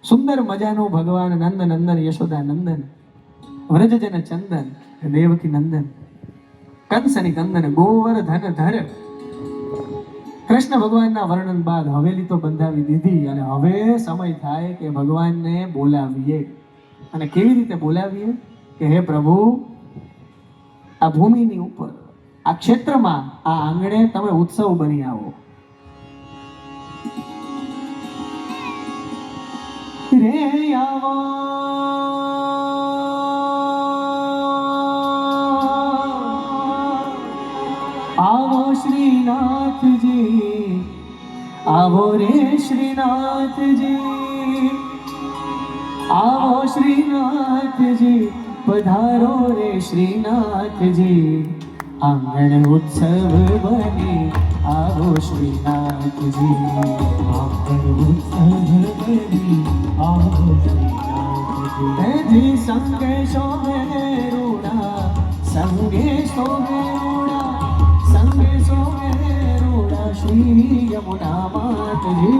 સુંદર મજાનું ભગવાન નંદ નંદન યશોદા નંદન વ્રજજન ચંદન દેવકી નંદન કંસની કંદન ગોવર્ધન ધર. કૃષ્ણ ભગવાનના વર્ણન બાદ હવેલી તો બંધાવી દીધી અને હવે સમય થાય કે ભગવાનને બોલાવીએ. અને કેવી રીતે બોલાવીએ કે હે પ્રભુ, આ ભૂમિની ઉપર, આ ક્ષેત્રમાં, આ આંગણે તમે ઉત્સવ બની આવો. રે આવો આવો શ્રીનાથજી, આવો રે શ્રીનાથજી, આવો શ્રીનાથજી, પધારો રે શ્રીનાથજી, આંગણ ઉત્સવ બની આવો શ્રીનાથજી, આંગણ ઉત્સવ બની આવો શ્રીનાથજી. સંગે શોભે રૂડા, સંગે શોભે રૂડા, સંગે શોભે રૂડા શ્રી યમુના માતજી,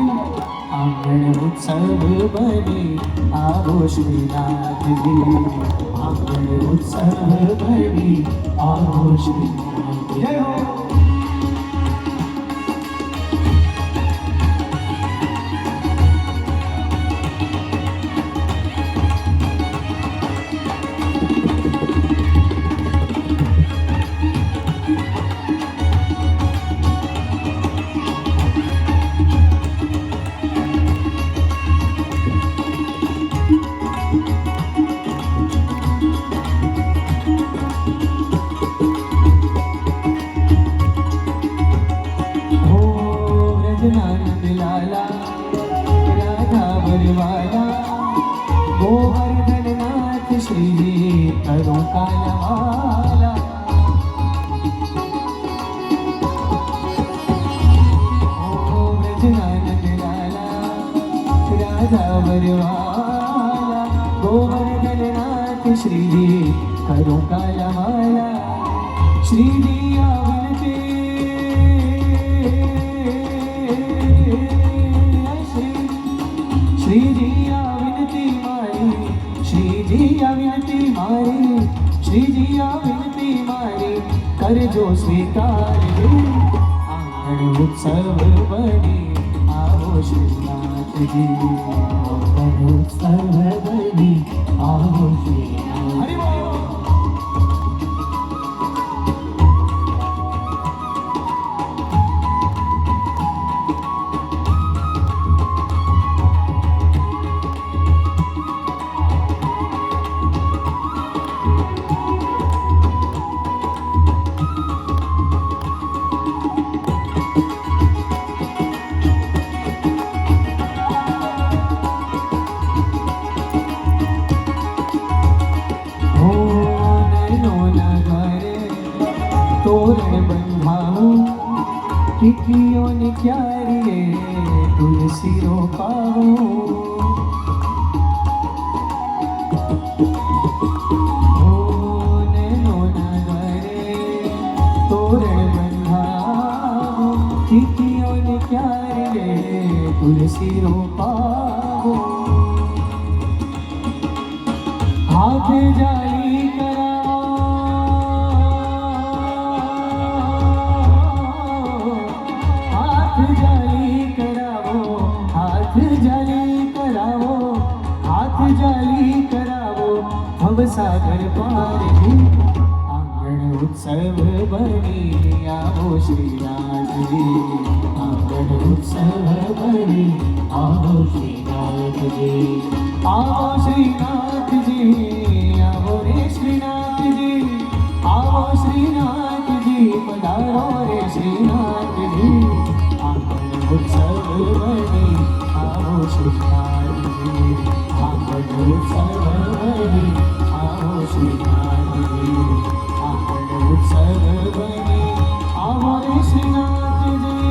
આંગણ ઉત્સવ બની આવો શ્રીનાથજી, આંગણ ઉત્સવ બની આવો શ્રીનાથજી. गोवर्धन नाथ श्री करो कालवाला, ओ ब्रजनानंद लाला राधा वरवाला, गोवर्धन नाथ श्री करो कालवाला. श्री आवनते श्रीजी विनती मारी, श्रीजी विनती मारी, श्रीजी विनती मारी, करजो स्वीकार. आंगण उत्सव बनी आवो श्रीनाथजी, आंगण उत्सव बनी आवो श्रीनाथजी. तोरण बंधाओ टिकियों ने क्यारिए तुलसी रोपाओ, नैनो नगरे तोरण बंधाओ टिकियों ने क्यारिए तुलसी रोपाओ. हाथ जाली कराओ, हाथ जाली करावो, हाथ जाली करावो, हाथ जाली करावो, भवसागर पार. आंगण उत्सव बनी आवो श्रीनाथजी, आंगण उत्सव बनी आवो श्रीनाथजी, आवो श्रीनाथजी, आवो रे श्रीनाथजी, आवो श्रीनाथजी, पधारो रे श्रीनाथजी, आंगण उत्सव बनी आवो श्रीनाथजी, आंगण उत्सव बनी आवो श्रीनाथजी, आंगण उत्सव बनी आवो रे श्रीनाथजी.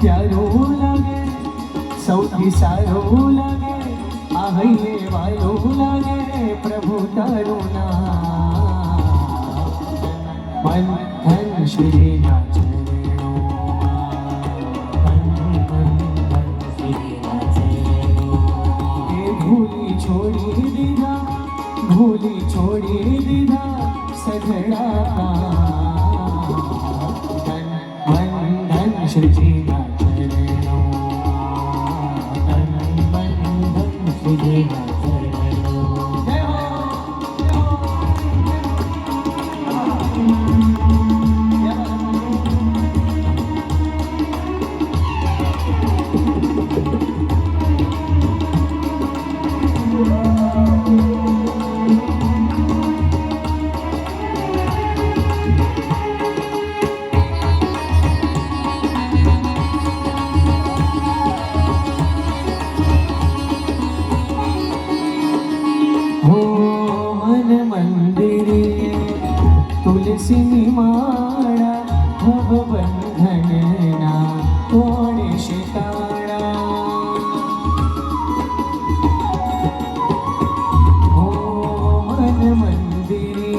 પ્યારું લાગે, સૌથી સારું લાગે, આ હૈયે વાલું લાગે પ્રભુ તારું નામ. મન ધન શ્રીના ચરણો, એ ભૂલી છોડી દીધા, ભૂલી છોડી દીધા સઘળા. મન ધન શ્રીના ચરણો, મન ધન શ્રીના ચરણો. જય હો, જય હો. હો મન મંદિરે તુલસીની માળા, ભવબંધનના તોડે શિતાળા. હો મન મંદિરે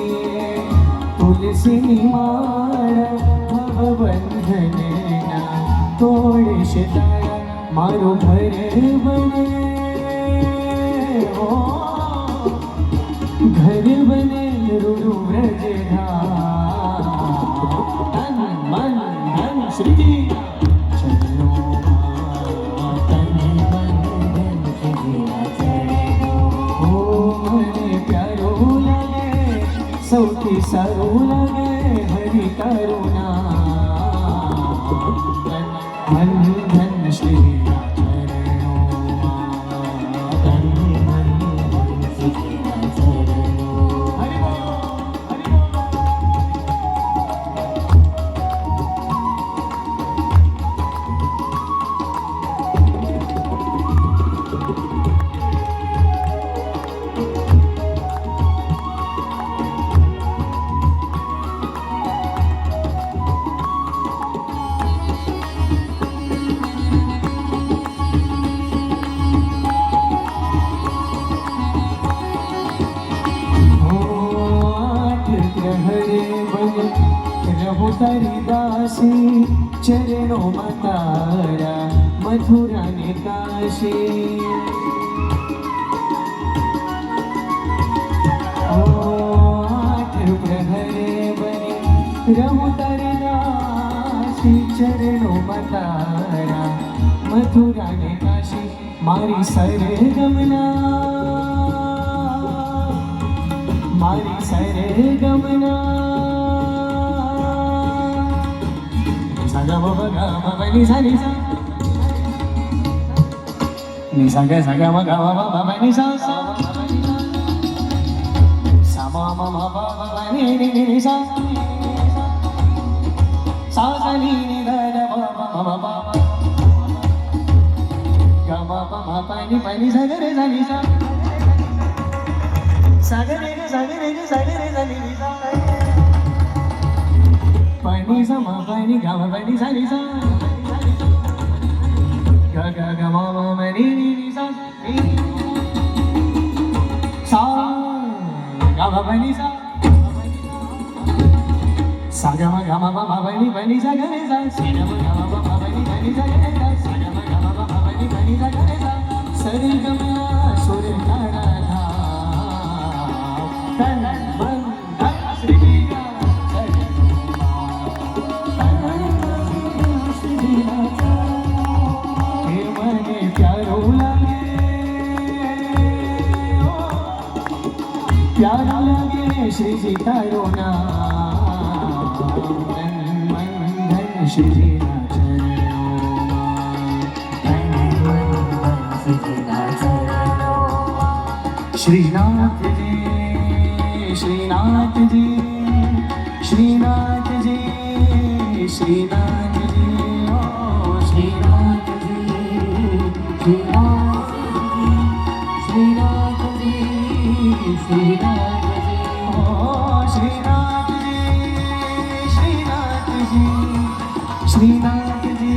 તુલસીની માળા, ભવબંધનના તોડે શિતાળા. મારું ઘર બને, घर बने रुरु व्रजधाम. तन मन धन श्री चरणों, तन मन धन श्री चरणों. ओ મને પ્યારું લાગે, સૌથી સારું લાગે હરિ તારું નામ. તન મન ધન શ્રી રહું તારી દાસી, ચરણોમાં તારા મથુરા ને કાશી. ઓ આઠ પ્રહરે બની રહું તારી દાસી, ચરણોમાં તારા મથુરા ને કાશી. મારી સરગમના, મારી સરગમના Saga baba gama bani sa ni sa, ni saga saga ma gama baba bani sa sa, sama mama baba bani ni sa, sa sa ni da da baba mama baba, gama baba bani bani saga re sa ni sa, saga re sa ni sa ni sa. Pani sa ma pani ga ma pani sa ni sa, ga ga ga ma ma ma ni ni sa ni sa, ga ma pani sa, sa ga ma pani pani sa ga re sa, si ga ma pani pani sa ga re sa, sa ga ma pani pani sa ga re sa. Sargamna sur tara tha, tan ban dhar shri प्यारा लगे श्री तारो नाम. मन धन श्री ना चरणों. श्रीनाथ जी, श्रीनाथ जी, श्रीनाथ जी, श्रीनाथ जी, ओ श्रीनाथ जी, श्रीनाथ जी, श्रीनाथ जी, श्रीनाथ जी, ओ श्रीनाथ जी, श्रीनाथ जी, श्रीनाथ जी.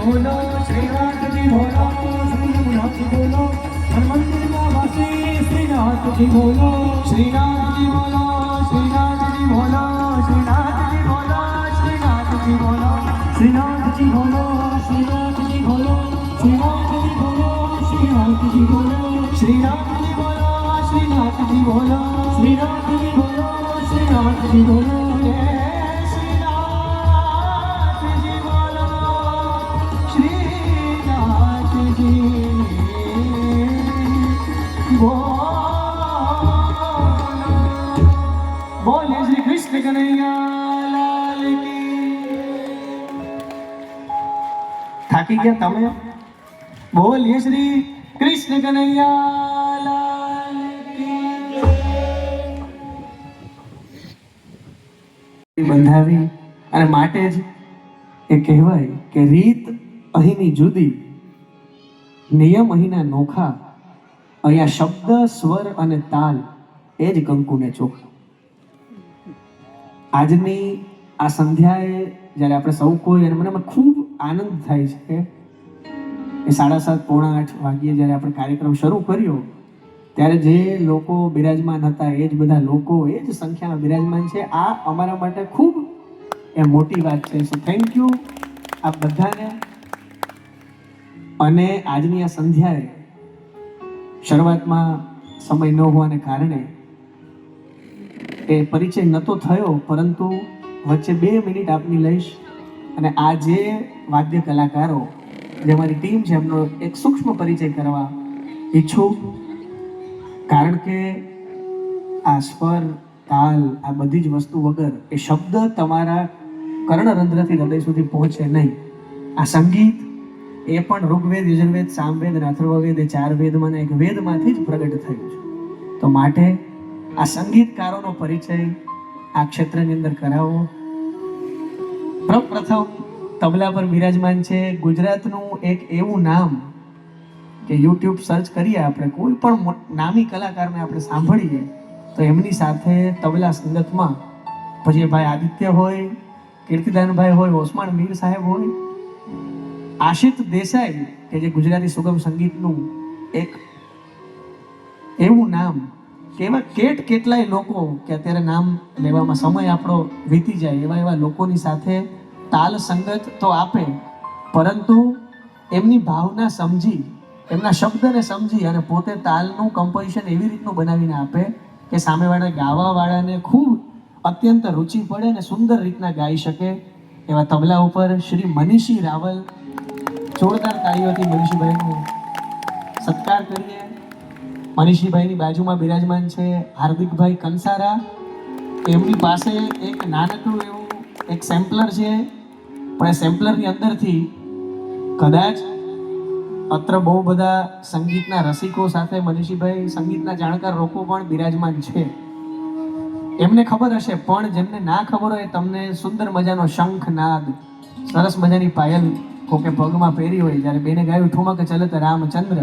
બોલો શ્રીનાથજી બોલો શ્રીનાથજી બોલો હનુમંતના વાસી શ્રીનાથજી બોલો શ્રીનાથજી બોલો શ્રીનાથજી બોલો શ્રીનાથજી બોલો શ્રીનાથજી બોલો શ્રીનાથજી બોલો શ્રીનાથજી બોલો શ્રીનાથજી બોલો શ્રીનાથજી બોલો શ્રીનાથજી બોલો શ્રીનાથજી બોલો શ્રીનાથજી બોલો શ્રીનાથજી બોલો બોલે શ્રી કૃષ્ણ કનૈયા લાલ કી. થાકી ગયા તમે? બોલીએ શ્રી કૃષ્ણ કનૈયા લાલ કી. બંધાવી અને માટે જ એ કહેવાય કે રીત અહીંની જુદી, નિયમ અહીંના નોખા, અહીંયા શબ્દ સ્વર અને તાલ એ જ કંકુને ચોખા. આજની આ સંધ્યાએ જ્યારે આપણે સૌ કોઈ, અને મને ખૂબ આનંદ થાય છે કે 7:30 પોણા 8 વાગ્યે જ્યારે આપણે કાર્યક્રમ શરૂ કર્યો ત્યારે જે લોકો બિરાજમાન હતા એ જ બધા લોકો એ જ સંખ્યામાં બિરાજમાન છે. આ અમારા માટે ખૂબ એ મોટી વાત છે. સો થેન્ક યુ આ બધાને. અને આજની આ સંધ્યાએ શરૂઆતમાં સમય ન હોવાને કારણે એ પરિચય નહોતો થયો, પરંતુ વચ્ચે 2 મિનિટ આપની લઈશ અને આ જે વાદ્ય કલાકારો જે અમારી ટીમ છે એમનો એક સૂક્ષ્મ પરિચય કરવા ઈચ્છું. કારણ કે આ સ્વર તાલ આ બધી જ વસ્તુ વગર એ શબ્દ તમારા કર્ણરંધ્રથી હૃદય સુધી પહોંચે નહીં. આ સંગીત એ પણ ઋગ્વેદ, યજુર્વેદ, સામવેદ અને અથર્વવેદ એ 4 વેદમાંના એક વેદમાંથી જ પ્રગટ થયું છે. તો માટે આ સંગીતકારોનો પરિચય આ ક્ષેત્રની અંદર કરાવો. પ્રથમ તબલા પર બિરાજમાન છે ગુજરાતનું એક એવું નામ કે યુટ્યુબ સર્ચ કરીએ આપણે, કોઈ પણ નામી કલાકારને આપણે સાંભળીએ તો એમની સાથે તબલા સંગતમાં પછી ભાઈ આદિત્ય હોય, કીર્તિદાનભાઈ હોય, ઓસમાણ મીર સાહેબ હોય, આશિત દેસાઈ કે જે ગુજરાતી સુગમ સંગીતનું એક એવું નામ કે એવા કેટલાય લોકો કે અત્યારે નામ લેવામાં સમય આપણો વીતી જાય એવા લોકોની સાથે તાલ સંગત તો આપે, પરંતુ એમની ભાવના સમજી, એમના શબ્દને સમજી અને પોતે તાલનું કમ્પોઝિશન એવી રીતનું બનાવીને આપે કે સામેવાળા ગાવાવાળાને ખૂબ અત્યંત રુચિ પડે અને સુંદર રીતના ગાઈ શકે. એવા તબલા ઉપર શ્રી મનીષી રાવલ. જોરદાર તાળીઓથી મનીષીભાઈનો સત્કાર કરીએ. મનીષીભાઈની બાજુમાં બિરાજમાન છે હાર્દિકભાઈ કંસારા. એમની પાસે એક નાનકડું એવું એક સેમ્પલર છે, પણ એ સેમ્પલરની અંદરથી કદાચ અત્ર બહુ બધા સંગીતના રસિકો સાથે મનીષીભાઈ સંગીતના જાણકાર લોકો પણ બિરાજમાન છે. એમને ખબર હશે, પણ જેમને ના ખબર હોય તમને સુંદર મજાનો શંખ નાદ, સરસ મજાની પાયલ કોકે પગમાં પહેરી હોય, જ્યારે બેને ગાયું ઠુમક ચલત રામચંદ્ર,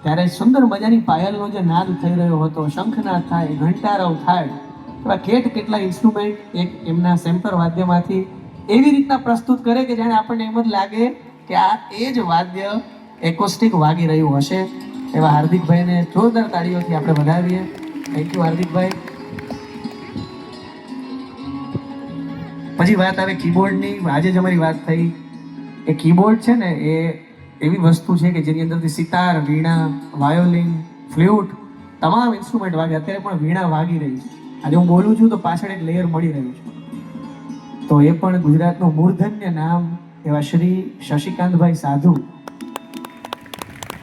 ત્યારે સુંદર મજાની પાયલનો જે નાદ થઈ રહ્યો હતો, શંખનાદ થાય, ઘંટારવ થાય, એવા કેટલા ઇન્સ્ટ્રુમેન્ટ એક એમના સેમ્પર વાદ્યમાંથી એવી રીતના પ્રસ્તુત કરે કે જાણે આપણને એમ જ લાગે કે આ એ જ વાદ્ય એકોસ્ટિક વાગી રહ્યું હશે. એવા હાર્દિકભાઈને જોરદાર તાળીઓથી આપણે વધાવીએ. થેન્ક યુ હાર્દિકભાઈ. પછી વાત આવે કીબોર્ડની. આજે જ અમારી વાત થઈ. એ કીબોર્ડ છે ને એ એવી વસ્તુ છે કે જેની અંદરથી સિતાર, વીણા, વાયોલિન, ફ્લ્યુટ તમામ ઇન્સ્ટ્રુમેન્ટ વાગે. અત્યારે પણ વીણા વાગી રહી છે. આજે હું બોલું છું તો પાછળ એક લેયર મળી રહ્યું છે. તો એ પણ ગુજરાતનું મૂર્ધન્ય નામ એવા શ્રી શશિકાંતભાઈ સાધુ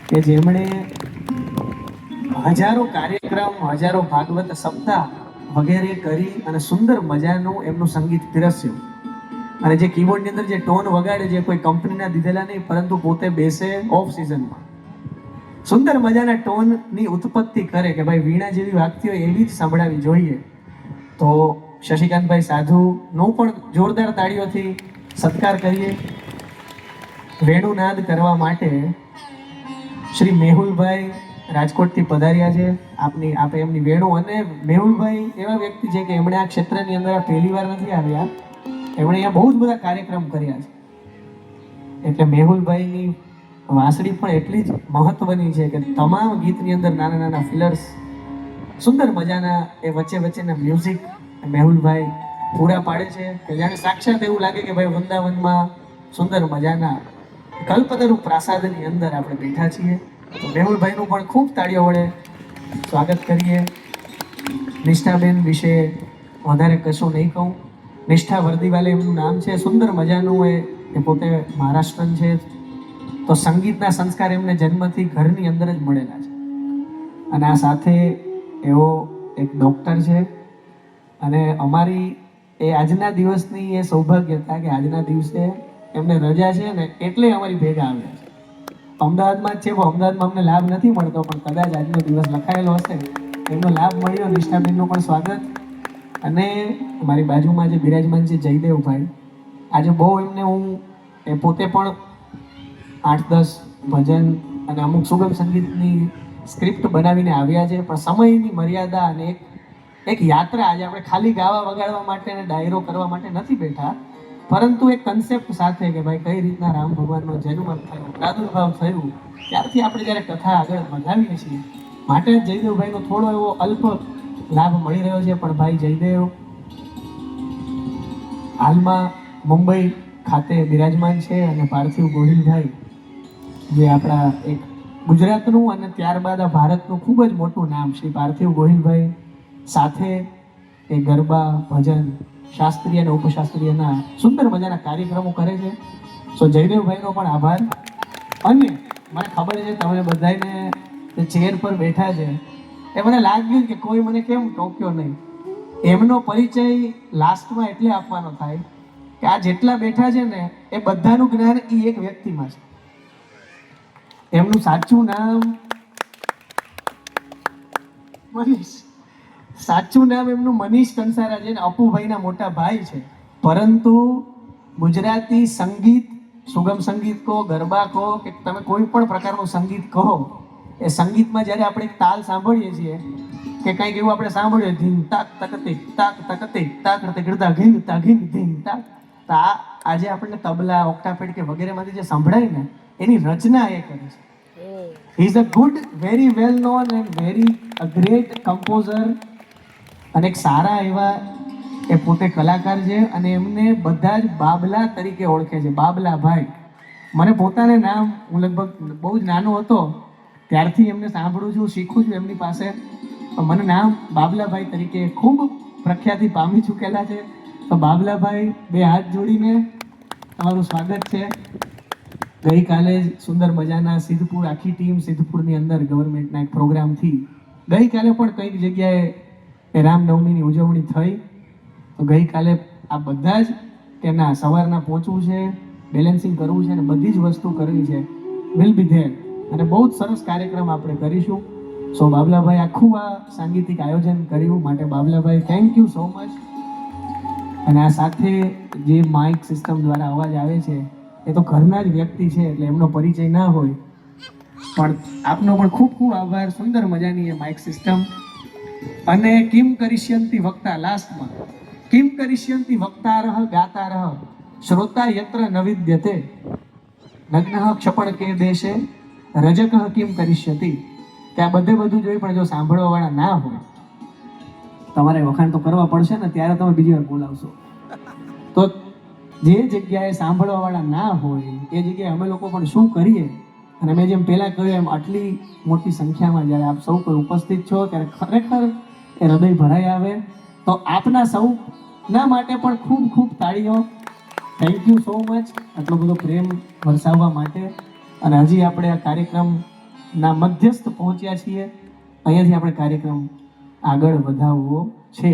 કે જેમણે હજારો કાર્યક્રમ, હજારો ભાગવત સપ્તાહ વગેરે કરી અને સુંદર મજાનું એમનું સંગીત પીરસ્યું. અને જે કીબોર્ડની અંદર જે ટોન વગાડે, જે કોઈ કંપનીના દીધેલા નહીં, પરંતુ પોતે બેસે ઓફ સિઝનમાં સુંદર મજાના ટોનની ઉત્પત્તિ કરે કે ભાઈ વીણા જેવી વાગતી હોય એવી જ સંભળાવી જોઈએ. તો શશિકાંતભાઈ સાધુનો પણ જોરદાર તાળીઓથી સત્કાર કરીએ. વેણુનાદ કરવા માટે શ્રી મેહુલભાઈ રાજકોટથી પધાર્યા છે. આપે એમની વેણુ. અને મેહુલભાઈ એવા વ્યક્તિ છે કે એમણે આ ક્ષેત્રની અંદર પહેલી વાર નથી આવ્યા, એમણે અહીંયા બહુ જ બધા કાર્યક્રમ કર્યા છે. એટલે મેહુલભાઈની વાંસળી પણ એટલી જ મહત્વની છે કે તમામ ગીતની અંદર નાના નાના ફિલર્સ, સુંદર મજાના એ વચ્ચે વચ્ચેના મ્યુઝિક મેહુલભાઈ પૂરા પાડે છે કે જાણે સાક્ષાત એવું લાગે કે ભાઈ વૃંદાવનમાં સુંદર મજાના કલ્પતરુ પ્રાસાદની અંદર આપણે બેઠા છીએ. તો મેહુલભાઈનું પણ ખૂબ તાળીઓ વડે સ્વાગત કરીએ. નિષ્ઠાબેન વિશે વધારે કશું નહીં કહું. નિષ્ઠા વર્દીવાલે એમનું નામ છે, સુંદર મજાનું એ પોતે મહારાષ્ટ્રન છે. તો સંગીતના સંસ્કાર એમને જન્મથી ઘરની અંદર જ મળેલા છે. અને આ સાથે એવો એક ડૉક્ટર છે. અને અમારી એ આજના દિવસની એ સૌભાગ્ય હતા કે આજના દિવસે એમને રજા છે ને એટલે અમારી ભેગા આવ્યા છે. અમદાવાદમાં જ છે, અમદાવાદમાં અમને લાભ નથી મળતો, પણ કદાચ આજનો દિવસ લખાયેલો હશે એમનો લાભ મળ્યો. નિષ્ઠાબેનનું પણ સ્વાગત. અને મારી બાજુમાં જે બિરાજમાન છે જયદેવભાઈ, આજે બહુ એમને હું એ પોતે પણ 8-10 ભજન અને અમુક સુગમ સંગીતની સ્ક્રિપ્ટ બનાવીને આવ્યા છે, પણ સમયની મર્યાદા અને એક યાત્રા. આજે આપણે ખાલી ગાવા વગાડવા માટે અને ડાયરો કરવા માટે નથી બેઠા, પરંતુ એક કન્સેપ્ટ સાથે કે ભાઈ કઈ રીતના રામ ભગવાનનો જન્મ થયો, પ્રાદુર્ભાવ થયું, ત્યારથી આપણે જ્યારે કથા આગળ વધાવીએ છીએ. માટે જયદેવભાઈનો થોડો એવો અલ્પ લાભ મળી રહ્યો છે. પણ ભાઈ જયદેવ હાલમાં મુંબઈ ખાતે બિરાજમાન છે. અને પાર્થિવ ગોહિલભાઈ જે આપણા એક ગુજરાતનું અને ત્યારબાદ આ ભારતનું ખૂબ જ મોટું નામ શ્રી પાર્થિવ ગોહિલભાઈ સાથે એ ગરબા, ભજન, શાસ્ત્રીય અને ઉપશાસ્ત્રીયના સુંદર મજાના કાર્યક્રમો કરે છે. સો જયદેવભાઈનો પણ આભાર. અને મને ખબર છે તમે બધાને જે ચેર પર બેઠા છે એ મને લાગ્યું કે કોઈ મને કેમ ટોક્યો નહીં. એમનો પરિચય લાસ્ટમાં એટલે આપવાનો થાય કે આ જેટલા બેઠા છે ને એ બધાનું જ્ઞાન એ એક વ્યક્તિમાં છે. એમનું સાચું નામ મનીષ, સાચું નામ એમનું મનીષ કંસારા છે ને અપુભાઈના મોટા ભાઈ છે. પરંતુ ગુજરાતી સંગીત, સુગમ સંગીત કહો, ગરબા કહો કે તમે કોઈ પણ પ્રકારનું સંગીત કહો, એ સંગીતમાં જ્યારે આપણે એક તાલ સાંભળીએ છીએ કે કંઈક એવું આપણે સાંભળીએ ધીમ તાક તકતિક તાક તકતિક તાક ગીરતા ઘીન તા ઘીન ધીમ તાક, તો આજે આપણને તબલા, ઓક્ટાપેડ કે વગેરેમાંથી જે સંભળાય ને એની રચના એ કરે છે. He is a good, very well known and very a great composer. અને એક સારા એવા એ પોતે કલાકાર છે. અને એમને બધા જ બાબલા તરીકે ઓળખે છે, બાબલાભાઈ. મને પોતાને નામ, હું લગભગ બહુ જ નાનો હતો ત્યારથી એમને સાંભળું છું, શીખું છું એમની પાસે. મને નામ બાબલાભાઈ તરીકે ખૂબ પ્રખ્યાતિ પામી ચૂકેલા છે. તો બાબલાભાઈ, બે હાથ જોડીને તમારું સ્વાગત છે. ગઈકાલે જ સુંદર મજાના સિદ્ધપુર, આખી ટીમ સિદ્ધપુરની અંદર ગવર્મેન્ટના એક પ્રોગ્રામથી ગઈકાલે પણ કઈક જગ્યાએ એ રામનવમીની ઉજવણી થઈ. તો ગઈકાલે આ બધા જ કે ના સવારના પહોંચવું છે, બેલેન્સિંગ કરવું છે અને બધી જ વસ્તુ કરવી છે. Will be there. અને બહુ જ સરસ કાર્યક્રમ આપણે કરીશું. સો બાબલાભાઈ આખું આ સાંગીતિક આયોજન કર્યું, માટે બાબલાભાઈ થેન્ક યુ સો મચ. અને આ સાથે જે માઇક સિસ્ટમ દ્વારા અવાજ આવે છે એ તો ઘરના જ વ્યક્તિ છે એટલે એમનો પરિચય ના હોય, પણ આપનો પણ ખૂબ ખૂબ આભાર. સુંદર મજાની એ માઇક સિસ્ટમ. અને કિમ કરિષ્યંતિ વક્તા, લાસ્ટમાં કિમ કરિષ્યંતિ વક્તારહ ગાતારહ શ્રોતા યત્ર ન વિદ્યતે નગ્નઃ ક્ષપણ કે દેશે રજકઃ કિમ કરિષ્યતિ. કે આ બધું જોઈ પણ જો સાંભળવા વાળા ના હોય, તમારે વખાણ તો કરવા પડશે ને, ત્યારે તમે બીજી વાર બોલાવશો. તો જે જગ્યાએ સાંભળવા વાળા ના હોય એ જગ્યાએ અમે લોકો પણ શું કરીએ. અને મેં જેમ પહેલા કહ્યું એમ આટલી મોટી સંખ્યામાં જ્યારે આપ સૌ કોઈ ઉપસ્થિત છો ત્યારે ખરેખર એ હૃદય ભરાઈ આવે. તો આપના સૌના માટે પણ ખૂબ ખૂબ તાળીઓ. થેન્ક યુ સો મચ આટલો બધો પ્રેમ વરસાવવા માટે. અને હજી આપણે આ કાર્યક્રમના મધ્યસ્થ પહોંચ્યા છીએ. અહીંયાથી આપણે કાર્યક્રમ આગળ વધાવવો છે.